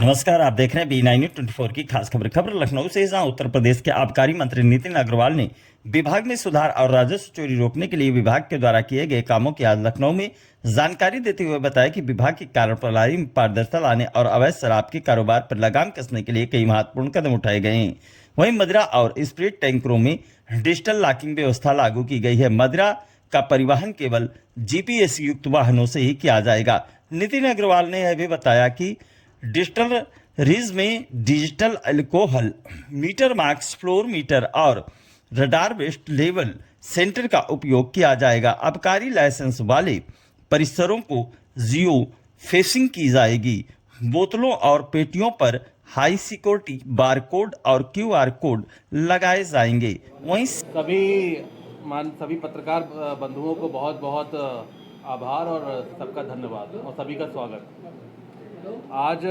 नमस्कार, आप देख रहे हैं B9 की खास खबर लखनऊ से, जहां उत्तर प्रदेश के आबकारी मंत्री नितिन अग्रवाल ने विभाग में सुधार और राजस्व चोरी रोकने के लिए विभाग के द्वारा किए गए कामों की आज लखनऊ में जानकारी देते हुए बताया कि विभाग की कार्यप्रणाली में पारदर्शिता लाने और अवैध शराब के कारोबार पर लगाम कसने के लिए कई महत्वपूर्ण कदम उठाए गए हैं। वहीं मदिरा और स्प्रिट टैंकरों में डिजिटल लॉकिंग व्यवस्था लागू की गई है। मदिरा का परिवहन केवल जीपीएस युक्त वाहनों से ही किया जाएगा। नितिन अग्रवाल ने यह भी बताया कि डिजिटल रीज में डिजिटल अल्कोहल मीटर, मार्क्स फ्लोर मीटर और रडार वेस्ट लेवल सेंटर का उपयोग किया जाएगा। आबकारी लाइसेंस वाले परिसरों को जियो फेसिंग की जाएगी। बोतलों और पेटियों पर हाई सिक्योरिटी बारकोड और क्यूआर कोड लगाए जाएंगे। वहीं सभी पत्रकार बंधुओं को बहुत बहुत आभार और सबका धन्यवाद और सभी का स्वागत। आज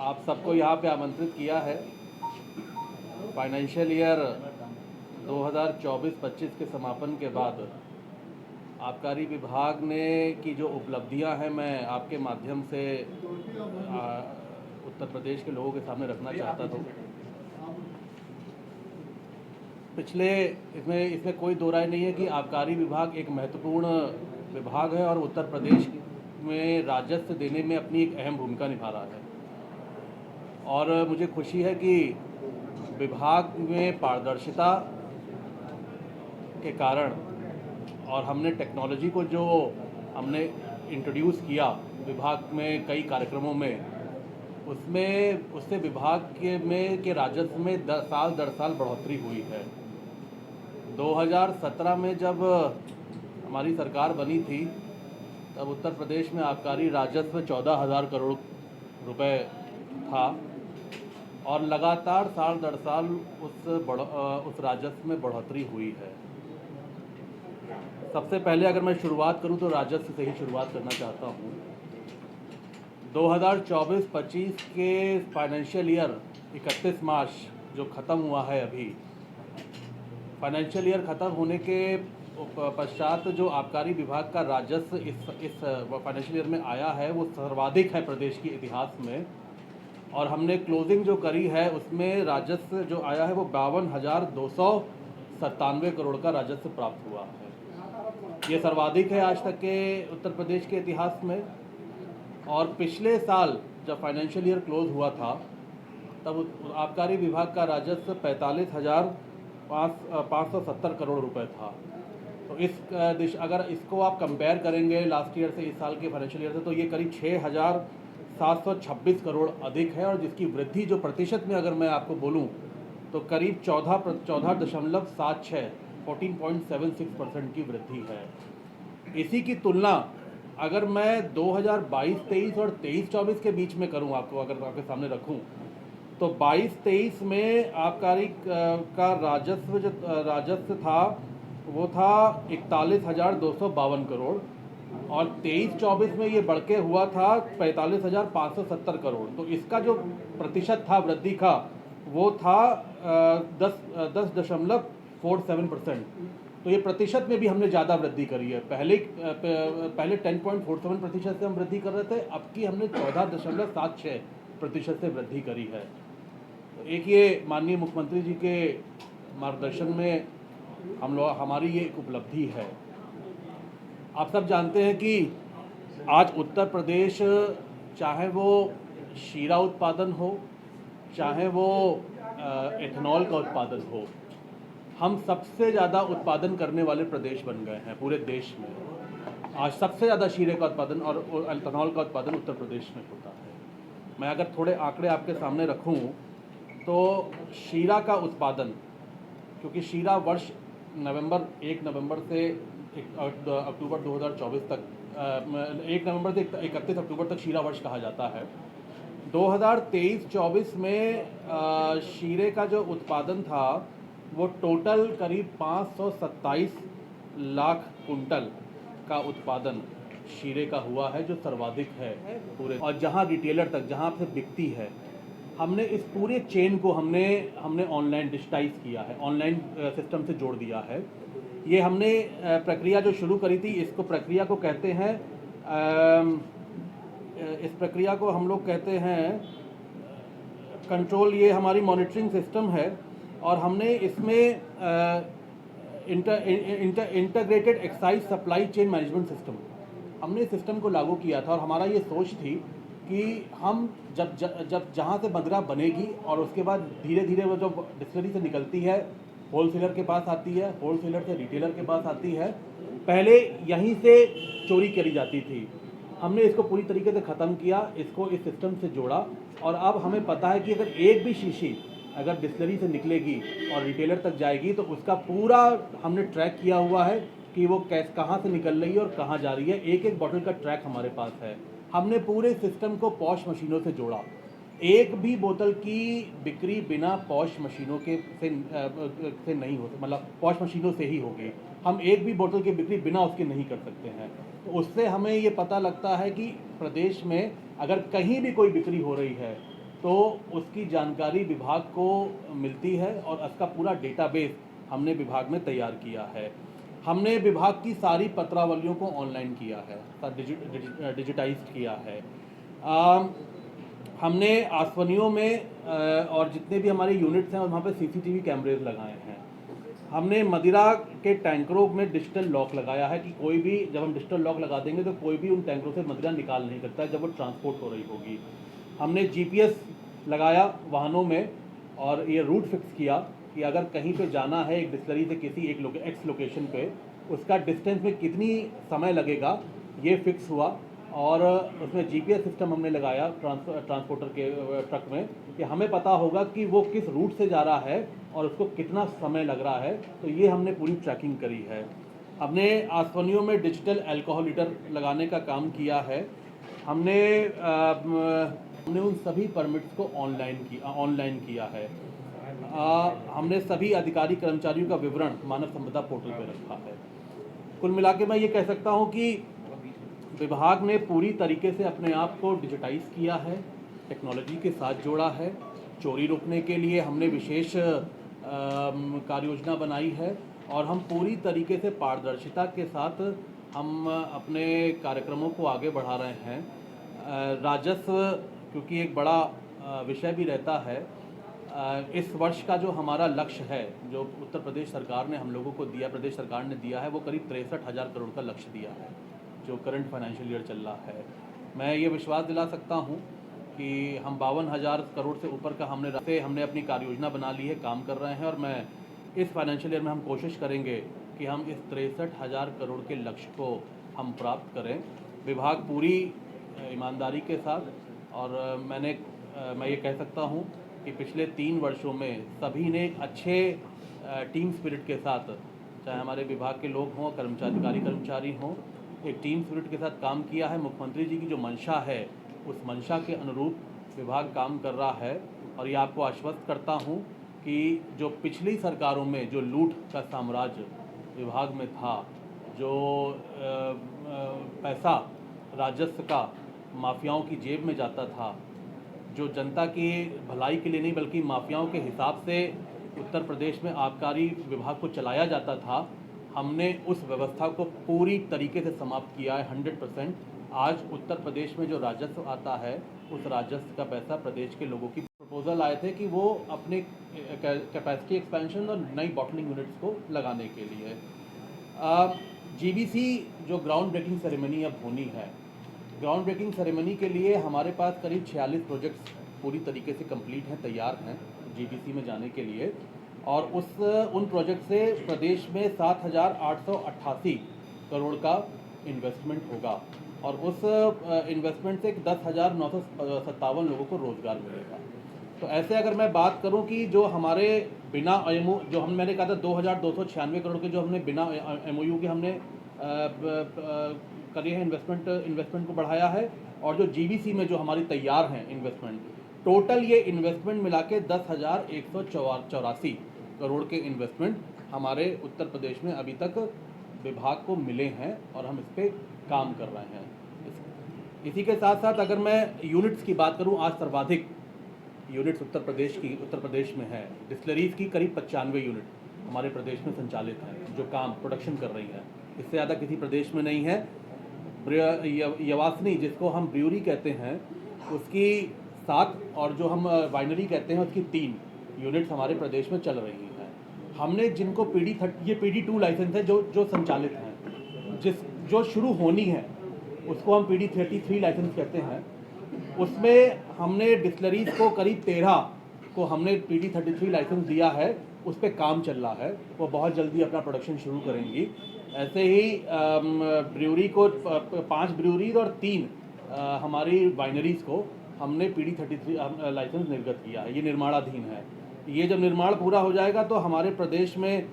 आप सबको यहाँ पे आमंत्रित किया है। फाइनेंशियल ईयर 2024-25 के समापन के बाद आबकारी विभाग ने की जो उपलब्धियां हैं, मैं आपके माध्यम से उत्तर प्रदेश के लोगों के सामने रखना चाहता था। इसमें कोई दो राय नहीं है कि आबकारी विभाग एक महत्वपूर्ण विभाग है और उत्तर प्रदेश में राजस्व देने में अपनी एक अहम भूमिका निभा रहा है। और मुझे खुशी है कि विभाग में पारदर्शिता के कारण और हमने टेक्नोलॉजी को जो हमने इंट्रोड्यूस किया विभाग में कई कार्यक्रमों में, उससे विभाग के राजस्व में साल दर साल बढ़ोतरी हुई है। 2017 में जब हमारी सरकार बनी थी तब उत्तर प्रदेश में आबकारी राजस्व 14,000 करोड़ रुपए था और लगातार साल दर साल उस राजस्व में बढ़ोतरी हुई है। सबसे पहले अगर मैं शुरुआत करूं तो राजस्व से ही शुरुआत करना चाहता हूं। 2024-25 के फाइनेंशियल ईयर 31 मार्च जो ख़त्म हुआ है, अभी फाइनेंशियल ईयर ख़त्म होने के पश्चात जो आबकारी विभाग का राजस्व इस फाइनेंशियल ईयर में आया है वो सर्वाधिक है प्रदेश के इतिहास में। और हमने क्लोजिंग जो करी है उसमें राजस्व जो आया है वो 52,297 करोड़ का राजस्व प्राप्त हुआ है। ये सर्वाधिक है आज तक के उत्तर प्रदेश के इतिहास में। और पिछले साल जब फाइनेंशियल ईयर क्लोज हुआ था तब आबकारी विभाग का राजस्व 45,570 करोड़ रुपए था। तो अगर इसको आप कंपेयर करेंगे लास्ट ईयर से, इस साल के फाइनेंशियल ईयर से, तो ये करीब 6,726 करोड़ अधिक है। और जिसकी वृद्धि जो प्रतिशत में अगर मैं आपको बोलूं तो करीब 14.76% की वृद्धि है। इसी की तुलना अगर मैं 2022-23 और 23-24 के बीच में करूं, अगर आपके सामने रखूं, तो 22-23 में आबकारी का राजस्व था वो था 41,252 करोड़ और 23-24 में ये बढ़ के हुआ था 45,570 करोड़। तो इसका जो प्रतिशत था वृद्धि का वो था 10.47%। तो ये प्रतिशत में भी हमने ज़्यादा वृद्धि करी है। पहले 10.47% से हम वृद्धि कर रहे थे, अब की हमने 14.76% से वृद्धि करी है। तो एक ये माननीय मुख्यमंत्री जी के मार्गदर्शन में हमारी ये एक उपलब्धि है। आप सब जानते हैं कि आज उत्तर प्रदेश, चाहे वो शीरा उत्पादन हो, चाहे वो एथेनॉल का उत्पादन हो, हम सबसे ज़्यादा उत्पादन करने वाले प्रदेश बन गए हैं पूरे देश में। आज सबसे ज़्यादा शीरे का उत्पादन और एथेनॉल का उत्पादन उत्तर प्रदेश में होता है। मैं अगर थोड़े आंकड़े आपके सामने रखूं तो शीरा का उत्पादन, क्योंकि शीरा वर्ष 1 नवंबर से अक्टूबर 2024 तक, 1 नवंबर से 31 अक्टूबर तक शीरा वर्ष कहा जाता है। 2023-24 में शीरे का जो उत्पादन था वो टोटल करीब 527 लाख कुंटल का उत्पादन शीरे का हुआ है, जो सर्वाधिक है पूरे। और जहां रिटेलर तक, जहां से बिकती है, हमने इस पूरे चेन को हमने ऑनलाइन डिजिटाइज किया है, ऑनलाइन सिस्टम से जोड़ दिया है। ये हमने प्रक्रिया जो शुरू करी थी, इसको प्रक्रिया को कहते हैं इस प्रक्रिया को हम लोग कहते हैं कंट्रोल। ये हमारी मॉनिटरिंग सिस्टम है और हमने इसमें integrated excise supply chain management system, हमने सिस्टम को लागू किया था। और हमारा ये सोच थी कि हम जब जहाँ से मदिरा बनेगी और उसके बाद धीरे धीरे वो जो डिस्टिलरी से निकलती है होलसेलर के पास आती है, होलसेलर से रिटेलर के पास आती है, पहले यहीं से चोरी करी जाती थी। हमने इसको पूरी तरीके से ख़त्म किया, इसको इस सिस्टम से जोड़ा और अब हमें पता है कि अगर एक भी शीशी अगर डिस्टिलरी से निकलेगी और रिटेलर तक जाएगी तो उसका पूरा हमने ट्रैक किया हुआ है कि वो कहाँ से निकल रही है और कहाँ जा रही है। एक एक बॉटल का ट्रैक हमारे पास है। हमने पूरे सिस्टम को पॉश मशीनों से जोड़ा। एक भी बोतल की बिक्री बिना पॉश मशीनों के से नहीं हो, मतलब पॉश मशीनों से ही होगी। हम एक भी बोतल की बिक्री बिना उसके नहीं कर सकते हैं। तो उससे हमें ये पता लगता है कि प्रदेश में अगर कहीं भी कोई बिक्री हो रही है तो उसकी जानकारी विभाग को मिलती है और उसका पूरा डेटाबेस हमने विभाग में तैयार किया है। हमने विभाग की सारी पत्रावलियों को ऑनलाइन किया है, डिजिटाइज्ड किया है। हमने आसवनियों में और जितने भी हमारे यूनिट्स हैं वहाँ पे सीसीटीवी कैमरेज लगाए हैं। हमने मदिरा के टैंकरों में डिजिटल लॉक लगाया है कि कोई भी, जब हम डिजिटल लॉक लगा देंगे तो कोई भी उन टैंकरों से मदिरा निकाल नहीं सकता जब वो ट्रांसपोर्ट हो रही होगी। हमने जीपीएस लगाया वाहनों में और ये रूट फिक्स किया कि अगर कहीं पे जाना है एक डिस्टिलरी से किसी एक एक्स लोकेशन पे, उसका डिस्टेंस में कितनी समय लगेगा ये फिक्स हुआ। और उसमें जीपीएस सिस्टम हमने लगाया ट्रांसपोर्टर के ट्रक में कि हमें पता होगा कि वो किस रूट से जा रहा है और उसको कितना समय लग रहा है। तो ये हमने पूरी ट्रैकिंग करी है। हमने आसवनियों में डिजिटल अल्कोहल लीटर लगाने का काम किया है। हमने उन सभी परमिट्स को ऑनलाइन किया है। हमने सभी अधिकारी कर्मचारियों का विवरण मानव संपदा पोर्टल पर रखा है। कुल मिला के मैं ये कह सकता हूँ कि विभाग ने पूरी तरीके से अपने आप को डिजिटाइज किया है, टेक्नोलॉजी के साथ जोड़ा है। चोरी रोकने के लिए हमने विशेष कार्य योजना बनाई है और हम पूरी तरीके से पारदर्शिता के साथ हम अपने कार्यक्रमों को आगे बढ़ा रहे हैं। राजस्व क्योंकि एक बड़ा विषय भी रहता है, इस वर्ष का जो हमारा लक्ष्य है, जो उत्तर प्रदेश सरकार ने हम लोगों को दिया, प्रदेश सरकार ने दिया है, वो करीब 63,000 करोड़ का लक्ष्य दिया है जो करंट फाइनेंशियल ईयर चल रहा है। मैं ये विश्वास दिला सकता हूँ कि हम 52,000 करोड़ से ऊपर का हमने अपनी कार्य योजना बना ली है, काम कर रहे हैं। और मैं इस फाइनेंशियल ईयर में हम कोशिश करेंगे कि हम इस 63,000 करोड़ के लक्ष्य को हम प्राप्त करें। विभाग पूरी ईमानदारी के साथ, और मैं ये कह सकता हूँ कि पिछले 3 वर्षों में सभी ने अच्छे टीम स्पिरिट के साथ, चाहे हमारे विभाग के लोग हों, कर्मचारी हों, एक टीम स्पिरिट के साथ काम किया है। मुख्यमंत्री जी की जो मंशा है उस मंशा के अनुरूप विभाग काम कर रहा है। और ये आपको आश्वस्त करता हूँ कि जो पिछली सरकारों में जो लूट का साम्राज्य विभाग में था, जो पैसा राजस्व का माफियाओं की जेब में जाता था, जो जनता की भलाई के लिए नहीं बल्कि माफियाओं के हिसाब से उत्तर प्रदेश में आबकारी विभाग को चलाया जाता था, हमने उस व्यवस्था को पूरी तरीके से समाप्त किया है 100%। आज उत्तर प्रदेश में जो राजस्व आता है उस राजस्व का पैसा प्रदेश के लोगों की। प्रपोजल आए थे कि वो अपने कैपेसिटी एक्सपेंशन और नई बॉटलिंग यूनिट्स को लगाने के लिए जीबीसी जो ग्राउंड ब्रेकिंग सेरेमनी अब होनी है, ग्राउंड ब्रेकिंग सेरेमनी के लिए हमारे पास करीब 46 प्रोजेक्ट्स पूरी तरीके से कंप्लीट हैं, तैयार हैं जीबीसी में जाने के लिए। और उन प्रोजेक्ट से प्रदेश में 7,888 करोड़ का इन्वेस्टमेंट होगा और उस इन्वेस्टमेंट से 10,957 लोगों को रोज़गार मिलेगा। तो ऐसे अगर मैं बात करूं कि जो हमारे बिना एमओ, जो मैंने कहा था 2,296 करोड़ के जो हमने बिना एमओयू के हमने करे हैं, इन्वेस्टमेंट को बढ़ाया है, और जो जीबीसी में जो हमारी तैयार हैं इन्वेस्टमेंट, टोटल ये इन्वेस्टमेंट मिला के 10,184 करोड़ के इन्वेस्टमेंट हमारे उत्तर प्रदेश में अभी तक विभाग को मिले हैं और हम इस पर काम कर रहे हैं। इसी के साथ साथ अगर मैं यूनिट्स की बात करूं, आज सर्वाधिक यूनिट्स उत्तर प्रदेश में है। डिस्टिलरीज की करीब 95 यूनिट हमारे प्रदेश में संचालित हैं जो काम प्रोडक्शन कर रही हैं, इससे ज़्यादा किसी प्रदेश में नहीं है। यवासनी जिसको हम ब्रूअरी कहते हैं उसकी 7 और जो हम वाइनरी कहते हैं उसकी 3 यूनिट्स हमारे प्रदेश में चल रही हैं। हमने जिनको ये PD2 लाइसेंस है जो संचालित हैं, जो शुरू होनी है उसको हम PD33 लाइसेंस कहते हैं। उसमें हमने डिस्टिलरीज को करीब 13 को हमने PD33 लाइसेंस दिया है, उस पर काम चल रहा है, वो बहुत जल्दी अपना प्रोडक्शन शुरू करेंगी। ऐसे ही ब्रूअरी को 5 ब्रूअरीज और 3 हमारी वाइनरीज को हमने PD33 लाइसेंस निर्गत किया है। ये निर्माणाधीन है। ये जब निर्माण पूरा हो जाएगा तो हमारे प्रदेश में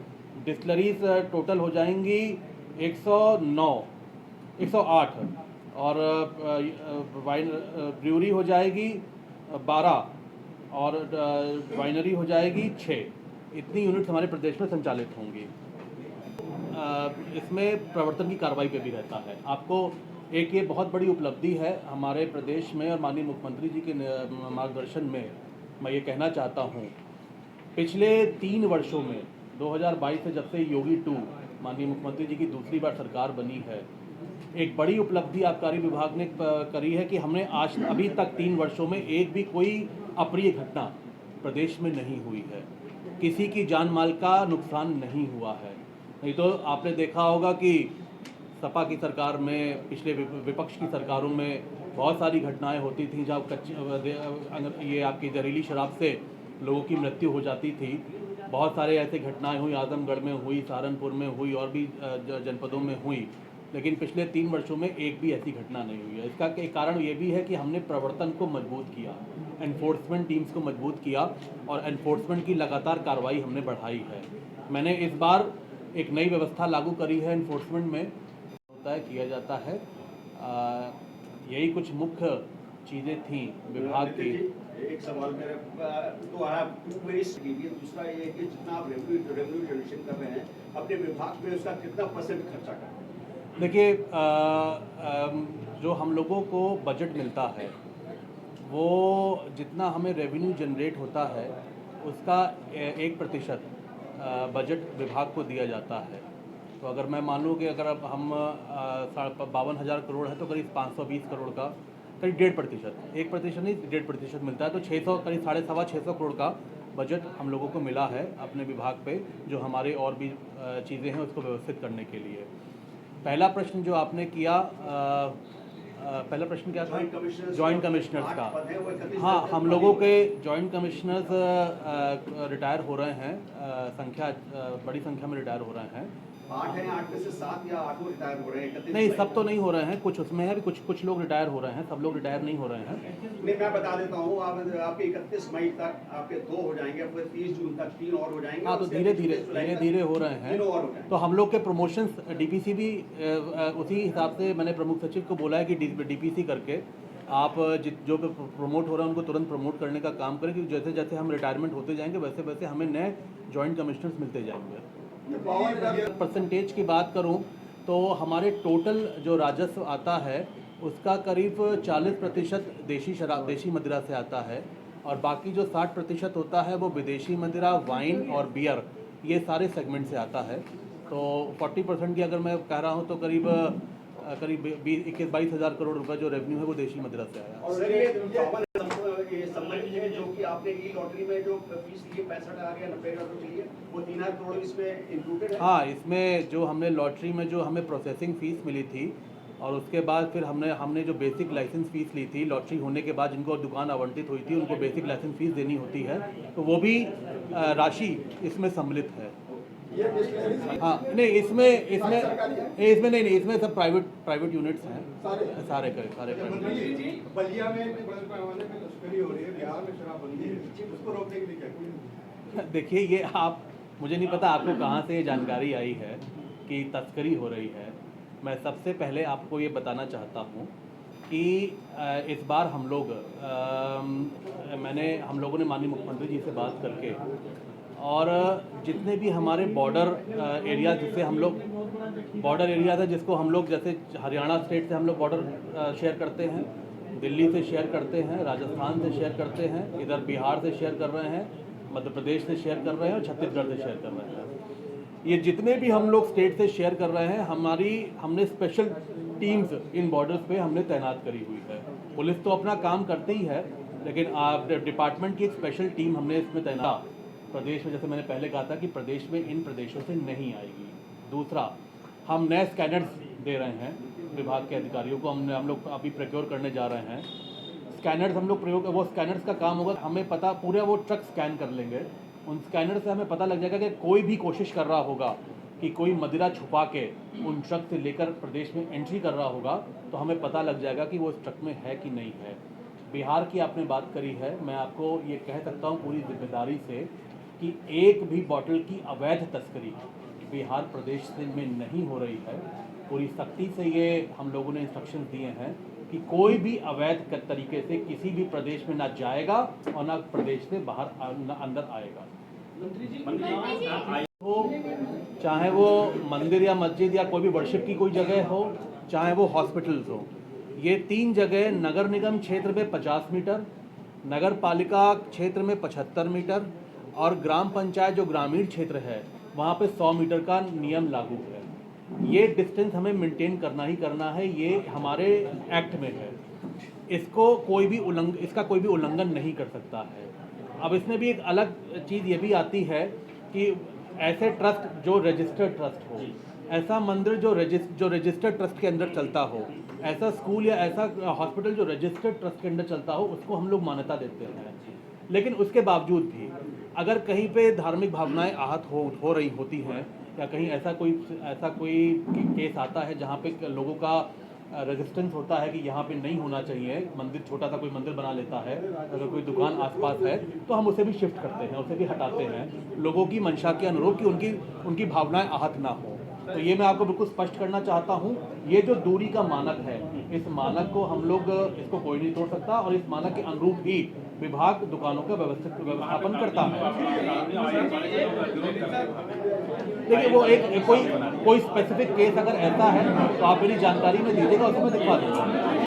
डिस्टिलरीज टोटल हो जाएंगी 108 और ब्रूअरी हो जाएगी 12 और वाइनरी हो जाएगी 6। इतनी यूनिट्स हमारे प्रदेश में संचालित होंगी। इसमें प्रवर्तन की कार्रवाई पे भी रहता है। आपको एक ये बहुत बड़ी उपलब्धि है हमारे प्रदेश में और माननीय मुख्यमंत्री जी के मार्गदर्शन में मैं ये कहना चाहता हूँ, पिछले 3 वर्षों में 2022 से जब से योगी 2 माननीय मुख्यमंत्री जी की दूसरी बार सरकार बनी है, एक बड़ी उपलब्धि आबकारी विभाग ने करी है कि हमने आज अभी तक 3 वर्षों में एक भी कोई अप्रिय घटना प्रदेश में नहीं हुई है। किसी की जान माल का नुकसान नहीं हुआ है। नहीं तो आपने देखा होगा कि सपा की सरकार में, पिछले विपक्ष की सरकारों में बहुत सारी घटनाएं होती थी जहाँ ये आपकी जहरीली शराब से लोगों की मृत्यु हो जाती थी। बहुत सारे ऐसे घटनाएं हुई, आजमगढ़ में हुई, सहारनपुर में हुई और भी जनपदों में हुई, लेकिन पिछले 3 वर्षों में एक भी ऐसी घटना नहीं हुई है। इसका एक कारण ये भी है कि हमने प्रवर्तन को मजबूत किया, एनफोर्समेंट टीम्स को मजबूत किया और एनफोर्समेंट की लगातार कार्रवाई हमने बढ़ाई है। मैंने इस बार एक नई व्यवस्था लागू करी है एनफोर्समेंट में, होता है किया जाता है। यही कुछ मुख्य चीज़ें थी विभाग की। एक सवाल मेरे तो आप दूसरा ये है कि जितना आप रेवेन्यू जनरेशन कर रहे हैं अपने विभाग में, उसका कितना % खर्चा कर रहे हैं? देखिए, जो हम लोगों को बजट मिलता है वो जितना हमें रेवेन्यू जनरेट होता है उसका 1% बजट विभाग को दिया जाता है। तो अगर मैं मान लूँ कि अगर अब हम 52,000 करोड़ है तो करीब 520 करोड़ का करीब 1.5%, 1% नहीं 1.5% मिलता है। तो 600 करीब 650 करोड़ का बजट हम लोगों को मिला है अपने विभाग पे, जो हमारे और भी चीज़ें हैं उसको व्यवस्थित करने के लिए। पहला प्रश्न जो आपने किया, पहला प्रश्न क्या था? जॉइंट कमिश्नर्स का। हाँ, हम लोगों के जॉइंट कमिश्नर्स रिटायर हो रहे हैं, बड़ी संख्या में रिटायर हो रहे हैं। 8 हैं, 8 में से 7 या 8 रिटायर हो रहे हैं? नहीं, सब तो नहीं हो रहे हैं, कुछ उसमें है भी, कुछ लोग रिटायर हो रहे हैं, सब लोग रिटायर नहीं हो रहे हैं। नहीं, मैं बता देता हूँ, आपके 31 मई तक आपके 2 हो जाएंगे, फिर 30 जून तक 3 और हो जाएंगे। हाँ, तो धीरे धीरे हो रहे हैं। तो हम लोग के प्रमोशंस DPC भी उसी हिसाब से मैंने प्रमुख सचिव को बोला है कि DPC करके आप जो प्रमोट हो रहा है उनको तुरंत प्रमोट करने का काम करें, क्योंकि जैसे जैसे हम रिटायरमेंट होते जाएंगे वैसे वैसे हमें नए जॉइंट कमिश्नर्स मिलते जाएंगे। परसेंटेज की बात करूं तो हमारे टोटल जो राजस्व आता है उसका करीब 40% देशी मदिरा से आता है और बाकी जो 60% होता है वो विदेशी मदिरा, वाइन और बियर, ये सारे सेगमेंट से आता है। तो 40% की अगर मैं कह रहा हूँ तो करीब 21-22 हज़ार करोड़ रुपए जो रेवेन्यू है वो देशी मदिरा से आया। और ये संबंधित है जो कि आपने ई लॉटरी में जो फीस लिए 65,000 या 90,000 रुपये लिए, वो 3,000 करोड़ इसमें इंक्लूडेड है? हाँ, इसमें जो हमने लॉटरी में जो हमें प्रोसेसिंग फ़ीस मिली थी और उसके बाद फिर हमने जो बेसिक लाइसेंस फ़ीस ली थी, लॉटरी होने के बाद जिनको दुकान आवंटित हुई थी उनको बेसिक लाइसेंस फ़ीस देनी होती है, तो वो भी राशि इसमें सम्मिलित है। हाँ, नहीं इसमें सब प्राइवेट यूनिट्स हैं, सारे बलिया में बड़े पैमाने पे तस्करी हो रही है, बिहार में शराबबंदी है, उसको रोकने के लिए क्या? देखिए, ये मुझे नहीं पता आपको कहाँ से ये जानकारी आई है कि तस्करी हो रही है। मैं सबसे पहले आपको ये बताना चाहता हूँ कि इस बार हम लोगों ने माननीय मुख्यमंत्री जी से बात करके और जितने भी हमारे बॉर्डर एरिया जिससे हम लोग बॉर्डर एरियाज है, जिसको हम लोग जैसे हरियाणा स्टेट से हम लोग बॉर्डर शेयर करते हैं, दिल्ली से शेयर करते हैं, राजस्थान से शेयर करते हैं, इधर बिहार से शेयर कर रहे हैं, मध्य प्रदेश से शेयर कर रहे हैं और छत्तीसगढ़ से शेयर कर रहे हैं। ये जितने भी हम लोग स्टेट से शेयर कर रहे हैं, हमने स्पेशल टीम्स इन बॉर्डर्स पे हमने तैनात करी हुई है। पुलिस तो अपना काम करते ही है, लेकिन डिपार्टमेंट की एक स्पेशल टीम हमने इसमें तैनात प्रदेश में, जैसे मैंने पहले कहा था कि प्रदेश में इन प्रदेशों से नहीं आएगी। दूसरा, हम नए स्कैनर्स दे रहे हैं विभाग के अधिकारियों को, हम लोग अभी प्रोक्योर करने जा रहे हैं स्कैनर्स। हम लोग प्रयोग, वो स्कैनर्स का काम होगा, हमें पता पूरा वो ट्रक स्कैन कर लेंगे। उन स्कैनर से हमें पता लग जाएगा कि कोई भी कोशिश कर रहा होगा कि कोई मदिरा छुपा के उन ट्रक से लेकर प्रदेश में एंट्री कर रहा होगा, तो हमें पता लग जाएगा कि वो उस ट्रक में है कि नहीं है। बिहार की आपने बात करी है, मैं आपको ये कह सकता हूँ पूरी जिम्मेदारी से कि एक भी बॉटल की अवैध तस्करी बिहार प्रदेश से में नहीं हो रही है। पूरी सख्ती से ये हम लोगों ने इंस्ट्रक्शन दिए हैं कि कोई भी अवैध तरीके से किसी भी प्रदेश में ना जाएगा और ना प्रदेश से बाहर अंदर आएगा। वो चाहे वो मंदिर या मस्जिद या कोई भी वर्शिप की कोई जगह हो, चाहे वो हॉस्पिटल्स हो, ये 3 जगह नगर निगम क्षेत्र में 50 मीटर, नगर पालिका क्षेत्र में 75 मीटर और ग्राम पंचायत जो ग्रामीण क्षेत्र है वहाँ पे 100 मीटर का नियम लागू है। ये डिस्टेंस हमें मेंटेन करना ही करना है, ये हमारे एक्ट में है। इसका कोई भी उल्लंघन नहीं कर सकता है। अब इसमें भी एक अलग चीज़ ये भी आती है कि ऐसे ट्रस्ट जो रजिस्टर्ड ट्रस्ट हो, ऐसा मंदिर जो रजिस्टर्ड ट्रस्ट के अंदर चलता हो, ऐसा स्कूल या ऐसा हॉस्पिटल जो रजिस्टर्ड ट्रस्ट के अंदर चलता हो, उसको हम लोग मान्यता देते हैं। लेकिन उसके बावजूद भी अगर कहीं पे धार्मिक भावनाएं आहत हो रही होती हैं या कहीं ऐसा कोई केस आता है जहाँ पे लोगों का रेजिस्टेंस होता है कि यहाँ पे नहीं होना चाहिए, मंदिर छोटा सा कोई मंदिर बना लेता है, अगर कोई दुकान आसपास है तो हम उसे भी शिफ्ट करते हैं, उसे भी हटाते हैं लोगों की मंशा के अनुरूप कि उनकी भावनाएं आहत ना हो। तो ये मैं आपको बिल्कुल स्पष्ट करना चाहता हूँ, ये जो दूरी का मानक है, इस मानक को हम लोग, इसको कोई नहीं तोड़ सकता और इस मानक के अनुरूप ही विभाग दुकानों का व्यवस्थापन करता है। देखिए वो कोई स्पेसिफिक केस अगर ऐसा है तो आप मेरी जानकारी में दीजिएगा, उसको मैं दिखा दूँगा।